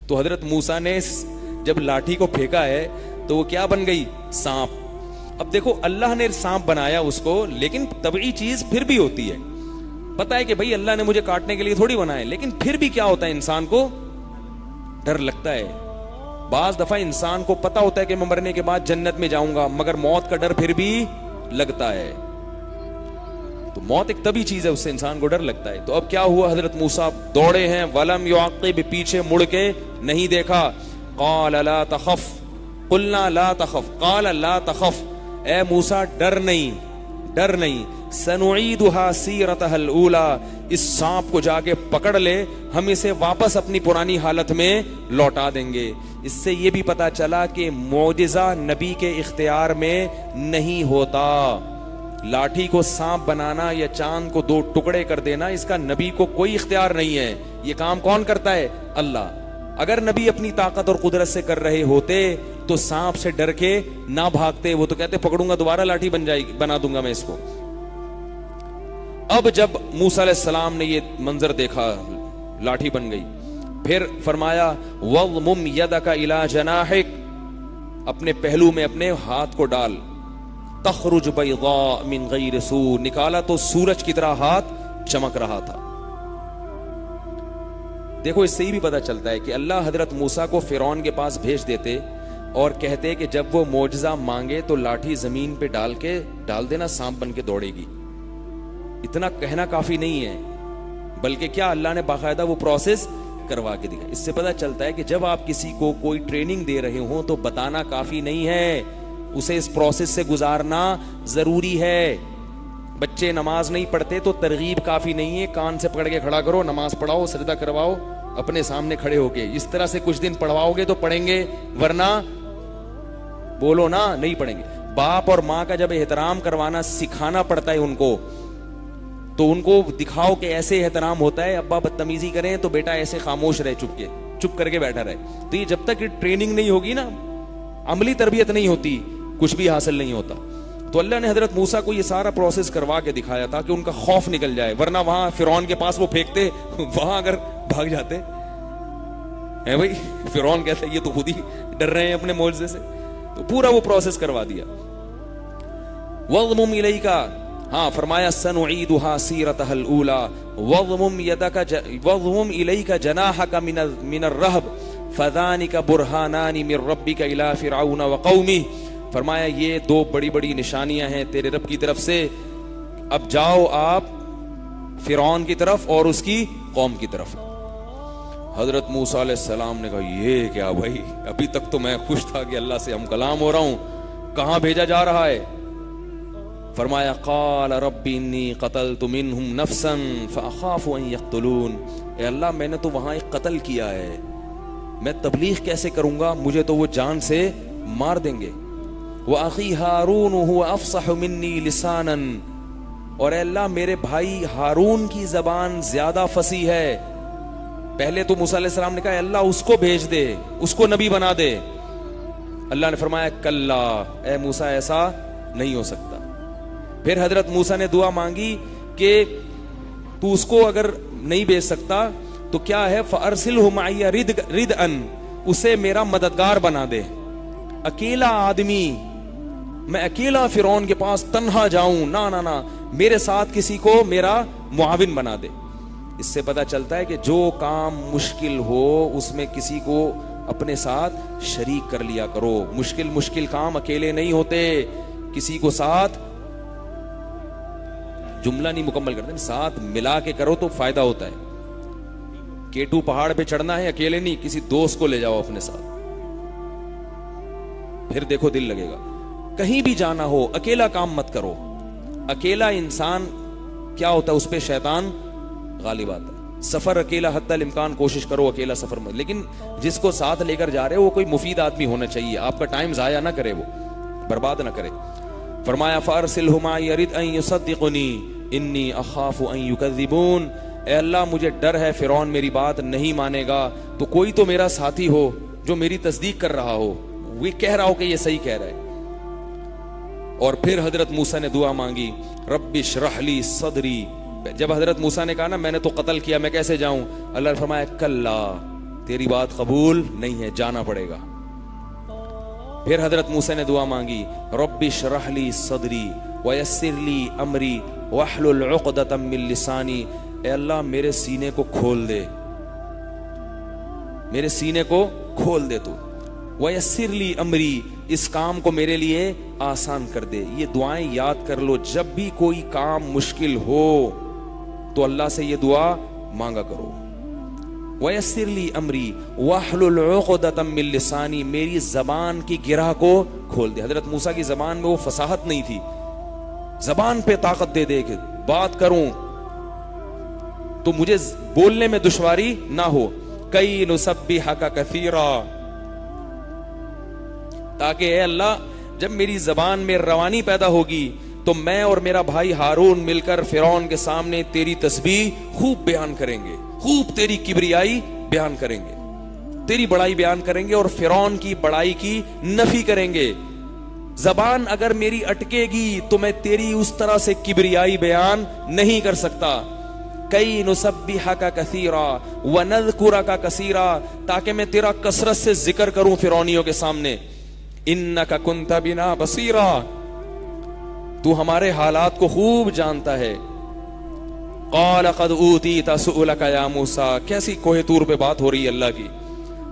تو حضرت موسیٰ نے جب لاٹھی کو پھینکا ہے تو وہ کیا بن گئی؟ سانپ۔ اب دیکھو اللہ نے سانپ بنایا اس کو، لیکن طبعی چیز پھر بھی ہوتی ہے، پتا ہے کہ بھائی اللہ نے مجھے کاٹنے کے لیے تھوڑی بنایا، لیکن پھر بھی کیا ہوتا ہے، انسان کو ڈر لگتا ہے۔ بعض دفعہ انسان کو پتا ہوتا ہے کہ میں مرنے کے بعد جنت میں جاؤں گا، مگر موت کا ڈر پھر بھی لگتا ہے۔ تو موت ایک طبعی چیز ہے، اس سے انسان کو ڈر لگتا ہے۔ تو اب کیا ہوا، حضرت موسیٰ دوڑے ہیں، ولم یعقب، پیچھے مڑ کے نہیں دیکھا۔ قال لا تخف، قلنا لا تخف، قال لا تخف، اے موسیٰ ڈر نہیں، ڈر نہیں، سنعیدها سیرتها الاولی، اس سانپ کو جا کے پکڑ لے، ہم اسے واپس اپنی پرانی حالت میں لوٹا دیں گے۔ اس سے یہ بھی پتا چلا کہ معجزہ نبی کے اختیار میں نہیں ہوتا۔ لاٹھی کو سانپ بنانا یا چاند کو دو ٹکڑے کر دینا، اس کا نبی کو کوئی اختیار نہیں ہے، یہ کام کون کرتا ہے؟ اللہ۔ اگر نبی اپنی طاقت اور قدرت سے کر رہے ہوتے تو سانپ سے ڈر کے نہ بھاگتے، وہ تو کہتے پکڑوں گا دوبارہ لاٹھی بنا دوں گا میں اس کو۔ اب جب موسیٰ علیہ السلام نے یہ منظر دیکھا، لاٹھی بن گئی، پھر فرمایا وَضْمُمْ يَدَكَ إِلَى جَنَاحِكَ، اپنے پہلو میں اپنے ہاتھ کو ڈال، تخرج بیضاء من غیر سوء، نکالا تو سورج کی طرح ہاتھ چمک رہا تھا۔ دیکھو اس سے ہی بھی پتا چلتا ہے کہ اللہ حضرت موسیٰ کو فرعون کے پاس بھیج دیتے اور کہتے کہ جب وہ معجزہ مانگے تو لاٹھی زمین پہ ڈال دینا، سانپ بن کے دوڑے گی۔ اتنا کہنا کافی نہیں ہے، بلکہ کیا اللہ نے باقاعدہ وہ پروسیس کروا کے دیا۔ اس سے پتا چلتا ہے کہ جب آپ کسی کو کوئی ٹریننگ دے رہے ہوں تو بتانا کافی نہیں ہے، اسے اس پروسیس سے گزارنا ضروری ہے۔ بچے نماز نہیں پڑھتے تو ترغیب کافی نہیں ہے، کان سے پکڑ کے کھڑا کرو، نماز پڑھاؤ، سجدہ کرواؤ اپنے سامنے کھڑے ہو کے، اس طرح سے کچھ دن پڑھواؤ گے تو پڑھیں گے، ورنہ بولو نا نہیں پڑھیں گے۔ باپ اور ماں کا جب احترام کروانا سکھانا پڑتا ہے ان کو، تو ان کو دکھاؤ کہ ایسے احترام ہوتا ہے، ابا بدتمیزی کریں تو بیٹا ایسے خاموش رہے، چپ کر کے بیٹھا رہے۔ تو یہ جب تک ٹریننگ نہیں ہوگی نا، عملی تربیت نہیں ہوتی، کچھ بھی حاصل نہیں ہوتا۔ تو اللہ نے حضرت موسیٰ کو یہ سارا پروسیس کروا کے دکھایا تھا کہ ان کا خوف نکل جائے، ورنہ وہاں فرعون کے پاس وہ پھینکتے، وہاں اگر بھاگ جاتے ہے بھائی، فرعون کہتے یہ تو خود ہی ڈر رہے ہیں اپنے معجزے سے، تو پورا وہ پروسیس کروا دیا۔ وَضْمُمْ إِلَيْكَ، ہاں فرمایا سَنُعِيدُهَا سِيرَتَهَا الْأُولَى وَضْمُمْ إِلَيْكَ جَنَاحَكَ مِنَ الرَّهْبِ فَذَانِكَ بُرْهَانَانِ مِنْ رَبِّكَ إِلَى فِرْعَوْنَ وَقَوْمِهِ، فرمایا یہ دو بڑی بڑی نشانیاں ہیں تیرے رب کی طرف سے، اب جاؤ آپ فرعون کی طرف اور اس کی قوم کی طرف۔ حضرت موسیٰ علیہ السلام نے کہا یہ کیا بھائی، ابھی تک تو میں خوش تھا کہ اللہ سے ہم کلام ہو رہا ہوں، کہاں بھیجا جا رہا ہے؟ فرمایا قال رب انی قتلت منہم نفسا فاخاف ان یقتلون، اے اللہ میں نے تو وہاں ایک قتل کیا ہے، میں تبلیغ کیسے کروں گا، مجھے تو وہ جان سے مار دیں گے۔ وَأَخِي هَارُونُ هُوَ أَفْصَحُ مِنِّي لِسَانًا، اور اے اللہ میرے بھائی ہارون کی زبان زیادہ فصیح ہے۔ پہلے تو موسیٰ علیہ السلام نے کہا اللہ اس کو بھیج دے، اس کو نبی بنا دے۔ اللہ نے فرمایا کلا، اے موسیٰ ایسا نہیں ہو سکتا۔ پھر حضرت موسیٰ نے دعا مانگی کہ تو اس کو اگر نہیں بھیج سکتا تو کیا ہے، فَأَرْسِلْهُ مَعِيَ رِدْءًا، اسے میرا مددگار بنا دے۔ اکیلا آدمی، میں اکیلا فرعون کے پاس تنہا جاؤں، نہ میرے ساتھ کسی کو میرا معاون بنا دے۔ اس سے پتا چلتا ہے کہ جو کام مشکل ہو اس میں کسی کو اپنے ساتھ شریک کر لیا کرو۔ مشکل کام اکیلے نہیں ہوتے، کسی کو ساتھ، جملہ نہیں مکمل کرتے، ساتھ ملا کے کرو تو فائدہ ہوتا ہے۔ کیٹو پہاڑ پہ چڑھنا ہے اکیلے نہیں، کسی دوست کو لے جاؤ اپنے ساتھ، پھر دیکھو دل لگے گا۔ کہیں بھی جانا ہو اکیلا کام مت کرو، اکیلا انسان کیا ہوتا ہے، اس پہ شیطان غالب آتا ہے۔ سفر اکیلا حتی الامکان کوشش کرو اکیلا سفر مت، لیکن جس کو ساتھ لے کر جا رہے ہو وہ کوئی مفید آدمی ہونا چاہیے، آپ کا ٹائم ضائع نہ کرے، وہ برباد نہ کرے۔ فرمایا فَأَرْسِلْهُ مَعِيَ رِدْءًا يُصَدِّقُنِي إِنِّي أَخَافُ أَن يُكَذِّبُونِ، اے اللہ مجھے ڈر ہے فرعون میری بات نہیں مانے گا، تو کوئی تو میرا ساتھی ہو جو میری تصدیق کر رہا ہو، وہ کہہ رہا ہو کہ یہ صحیح کہہ رہا ہے۔ اور پھر حضرت موسیٰ نے دعا مانگی رب اشرح لی صدری، جب حضرت موسیٰ نے کہا نا میں نے تو قتل کیا، میں کیسے جاؤں، اللہ نے فرمایا کلا، تیری بات قبول نہیں ہے، جانا پڑے گا۔ پھر حضرت موسیٰ نے دعا مانگی، رب اشرح لی صدری ویسر لی امری واحلل عقدۃ من لسانی، اے اللہ میرے سینے کو کھول دے، میرے سینے کو کھول دے تو، ویسر لی امری، اس کام کو میرے لیے آسان کر دے۔ یہ دعائیں یاد کر لو، جب بھی کوئی کام مشکل ہو تو اللہ سے یہ دعا مانگا کرو۔ وَيَسِّرْ لِي أَمْرِي وَاحْلُلْ عُقْدَةً مِّن لِّسَانِي، میری زبان کی گرہ کو کھول دے۔ حضرت موسیٰ کی زبان میں وہ فصاحت نہیں تھی، زبان پہ طاقت دے دے کہ بات کروں تو مجھے بولنے میں دشواری نہ ہو۔ کئی نسبحک کثیرا، تاکہ اے اللہ جب میری زبان میں روانی پیدا ہوگی تو میں اور میرا بھائی ہارون مل کر فرعون کے سامنے تیری تسبیح خوب بیان کریں گے، خوب تیری کبریائی بیان کریں گے، تیری بڑائی بیان کریں گے اور فرعون کی بڑائی کی نفی کریں گے۔ زبان اگر میری اٹکے گی تو میں تیری اس طرح سے کبریائی بیان نہیں کر سکتا۔ کئی نسبحک کثیرا ونذکرک کثیرا، تاکہ میں تیرا کثرت سے ذکر کروں فرعونیوں کے سامنے۔ انک کنت بنا بصیرا، تو ہمارے حالات کو خوب جانتا ہے۔ قال قد اوتیت سؤلک یا موسیٰ، کیسی کوہ طور پہ بات ہو رہی ہے اللہ کی۔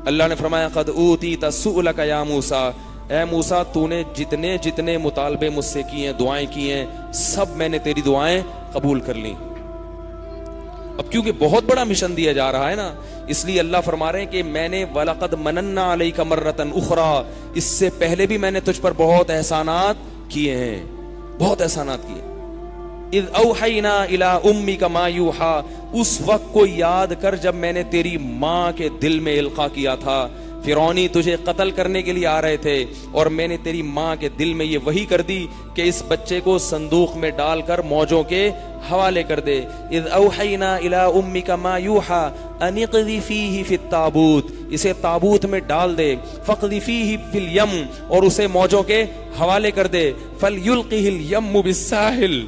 اللہ نے فرمایا قد اوتیت سؤلک یا موسیٰ، اے موسیٰ تو نے جتنے جتنے مطالبے مجھ سے کیے ہیں، دعائیں کی ہیں، سب میں نے تیری دعائیں قبول کر لیں۔ اب کیونکہ بہت بڑا مشن دیا جا رہا ہے نا، اس لیے اللہ فرما رہے ہیں کہ میں نے وَلَقَدْ مَنَنَّا عَلَيْكَ مَرَّةً أُخْرَى، اس سے پہلے بھی میں نے تجھ پر بہت احسانات کیے ہیں، بہت احسانات کیے۔ اِذْ أَوْحَيْنَا إِلَىٰ أُمِّكَ مَا يُوحَىٰ، اس وقت کو یاد کر جب میں نے تیری ماں کے دل میں القاء کیا تھا۔ فرعونی تجھے قتل کرنے کے لیے آ رہے تھے اور میں نے تیری ماں کے دل میں یہ وحی کر دی کہ اس بچے کو صندوق میں ڈال کر موجوں کے حوالے کر دے۔ اذ اوحینا الی امک ما یوحی ان اقذفیہ فی التابوت، اسے تابوت میں ڈال دے، فاقذفیہ فی الیم، اور اسے موجوں کے حوالے کر دے، فلیلقہ الیم بالساحل،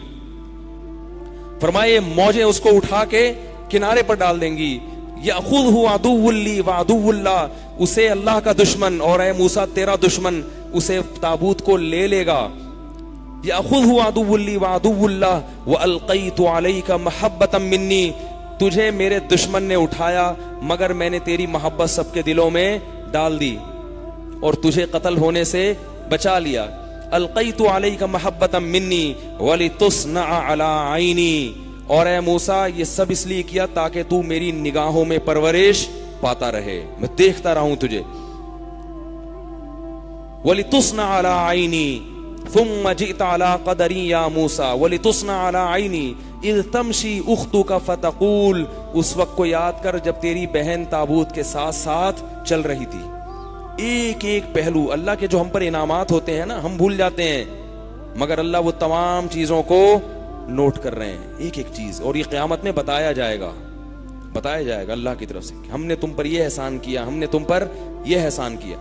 فرمائے موجیں اس کو اٹھا کے کنارے پر ڈال دیں گی۔ یأخذہ عدو لی وعدو اللہ، اسے اللہ کا دشمن اور اے موسیٰ تیرا دشمن اسے تابوت کو لے لے گا۔ یأخذہ عدو لی وعدو اللہ وألقیت علیک محبۃ منی، تجھے میرے دشمن نے اٹھایا مگر میں نے تیری محبت سب کے دلوں میں ڈال دی اور تجھے قتل ہونے سے بچا لیا۔ القیت علیک محبۃ منی ولتصنع علی عینی، اور اے موسیٰ یہ سب اس لیے کیا تاکہ تو میری نگاہوں میں پرورش پاتا رہے، میں دیکھتا رہوں تجھے۔ وَلِتُصْنَعَ عَلَىٰ عَيْنِي ثُمَّ جِئْتَ عَلَىٰ قَدَرِي يَا مُوسَىٰ وَلِتُصْنَعَ عَلَىٰ عَيْنِي اِذْ تَمْشِي أُخْتُكَ فَتَقُولُ، اس وقت کو یاد کر جب تیری بہن تابوت کے ساتھ ساتھ چل رہی تھی۔ ایک ایک پہلو اللہ کے جو ہم پر انعامات ہوتے ہیں نا، ہم بھول جاتے ہیں، مگر اللہ وہ تمام چیزوں کو نوٹ کر رہے ہیں، ایک ایک چیز، اور یہ قیامت میں بتایا جائے گا اللہ کی طرف سے کہ ہم نے تم پر یہ احسان کیا، ہم نے تم پر یہ احسان کیا۔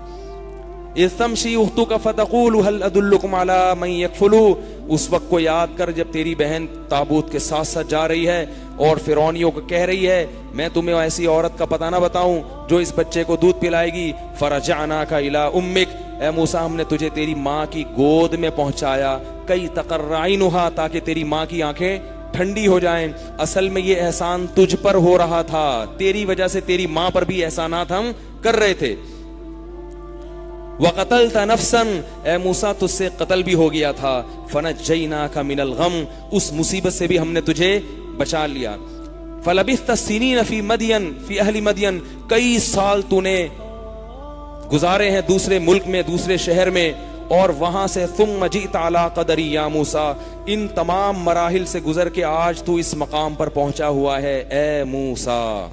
اذ تمشی اختک فتقول هل ادلکم علی من یکفلو، اس وقت کو یاد کر جب تیری بہن تابوت کے ساتھ ساتھ جا رہی ہے اور فرعونیوں کو کہہ رہی ہے میں تمہیں ایسی عورت کا پتہ نہ بتاؤں جو اس بچے کو دودھ پلائے گی۔ فرجعناک الی امک، اے موسیٰ ہم نے تجھے تیری ماں کی گود میں پہنچایا، کئی تقر عینھا، تاکہ تیری ماں کی آنکھیں ٹھنڈی ہو جائیں۔ اصل میں یہ احسان تجھ پر ہو رہا تھا، تیری وجہ سے تیری ماں پر بھی احسانات ہم کر رہے تھے۔ وَقَتَلْتَ نَفْسًا، اے موسیٰ تجھ سے قتل بھی ہو گیا تھا۔ فَنَجَّيْنَاكَ مِنَ الْغَمِّ، اس مصیبت سے بھی ہم نے تجھے بچا لیا۔ فَلَبِثْتَ السِّنِينَ فِي مَدْيَنَ، فِي أَهْلِ مَدْيَنَ، کئی سال تو نے گزارے ہیں دوسرے ملک میں، دوسرے شہر میں، اور وہاں سے ثُمَّ جِئْتَ عَلَىٰ قَدَرِي يَا مُوسَىٰ، ان تمام مراحل سے گزر کے آج تو اس مقام پر پہنچا ہوا ہے اے موسیٰ۔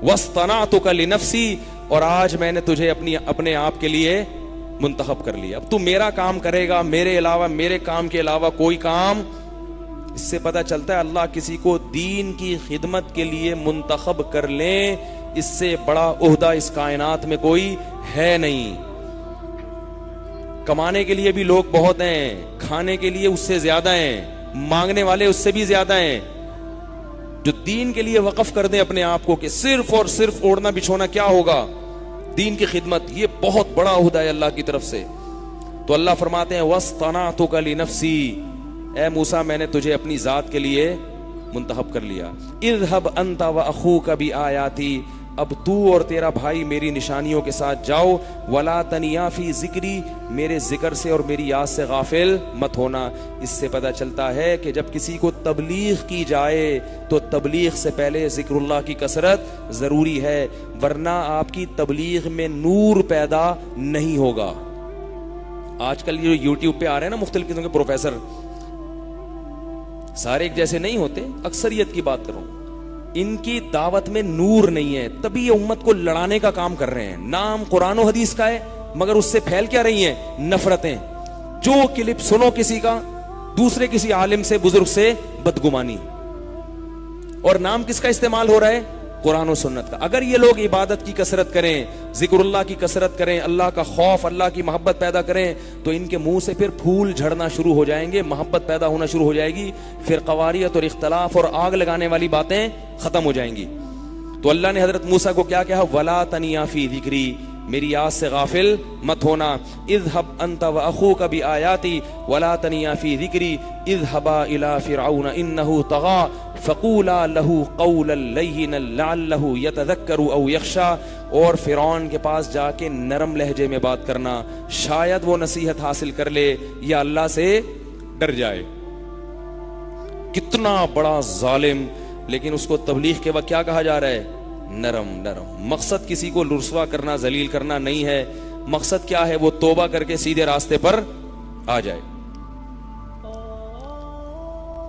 وَاصْطَنَعْتُكَ لِنَفْسِي، اور آج میں نے تجھے اپنے آپ کے لیے منتخب کر لیا، اب تو میرا کام کرے گا، میرے علاوہ، میرے کام کے علاوہ کوئی کام۔ اس سے پتہ چلتا ہے اللہ کسی کو دین کی خدمت کے لیے منتخب کر لیں، اس سے بڑا عہدہ اس کائنات میں کوئی ہے نہیں۔ کمانے کے لیے بھی لوگ بہت ہیں، کھانے کے لیے اس سے زیادہ ہیں، مانگنے والے اس سے بھی زیادہ ہیں، جو دین کے لیے وقف کر دیں اپنے آپ کو کہ صرف اور صرف اوڑھنا بچھونا کیا ہوگا، دین کی خدمت، یہ بہت بڑا عہدہ ہے اللہ کی طرف سے. تو اللہ فرماتے ہیں وَاصْطَنَعْتُكَ لِنَفْسِي، اے موسیٰ میں نے تجھے اپنی ذات کے لیے منتخب کر لیا. اذهب انت واخوك بآیاتی، اب تو اور تیرا بھائی میری نشانیوں کے ساتھ جاؤ. ولا تنیا فی ذکری، میرے ذکر سے اور میری یاد سے غافل مت ہونا. اس سے پتہ چلتا ہے کہ جب کسی کو تبلیغ کی جائے تو تبلیغ سے پہلے ذکر اللہ کی کثرت ضروری ہے، ورنہ آپ کی تبلیغ میں نور پیدا نہیں ہوگا. آج کل یہ یوٹیوب پہ آ رہے ہیں نا مختلف قسم کے پروفیسر، سارے ایک جیسے نہیں ہوتے، اکثریت کی بات کروں، ان کی دعوت میں نور نہیں ہے، تبھی یہ امت کو لڑانے کا کام کر رہے ہیں. نام قرآن و حدیث کا ہے مگر اس سے پھیل کیا رہی ہیں؟ نفرتیں. جو کلپ سنو کسی کا، دوسرے کسی عالم سے بزرگ سے بدگمانی، اور نام کس کا استعمال ہو رہا ہے؟ قرآن و سنت کا. اگر یہ لوگ عبادت کی کثرت کریں، ذکر اللہ کی کثرت کریں، اللہ کا خوف، اللہ کی محبت پیدا کریں، تو ان کے منہ سے پھر پھول جھڑنا شروع ہو جائیں گے، محبت پیدا ہونا شروع ہو جائے گی، پھر قواریت اور اختلاف اور آگ لگانے والی باتیں ختم ہو جائیں گی. تو اللہ نے حضرت موسیٰ کو کیا کہا؟ وَلَا تَنِيَا فِي ذِكْرِي، میری یاد سے غافل مت ہونا. اذهب انت واخوك بآیاتی ولا تنیا فی ذکری اذهبا الى فرعون انه طغى فقولا له قولا لینا لعله يتذکر او یخشى، اور فرعون کے پاس جا کے نرم لہجے میں بات کرنا، شاید وہ نصیحت حاصل کر لے یا اللہ سے ڈر جائے. کتنا بڑا ظالم، لیکن اس کو تبلیغ کے وقت کیا کہا جا رہا ہے؟ نرم نرم. مقصد کسی کو رسوا کرنا، ذلیل کرنا نہیں ہے، مقصد کیا ہے؟ وہ توبہ کر کے سیدھے راستے پر آ جائے.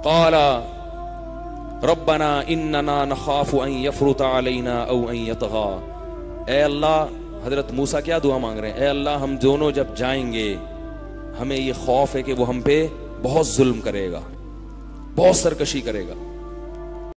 قال ربنا اننا نخاف ان يفرط علينا او ان يطغى، اے اللہ، حضرت موسیٰ کیا دعا مانگ رہے ہیں؟ اے اللہ ہم دونوں جب جائیں گے ہمیں یہ خوف ہے کہ وہ ہم پہ بہت ظلم کرے گا، بہت سرکشی کرے گا.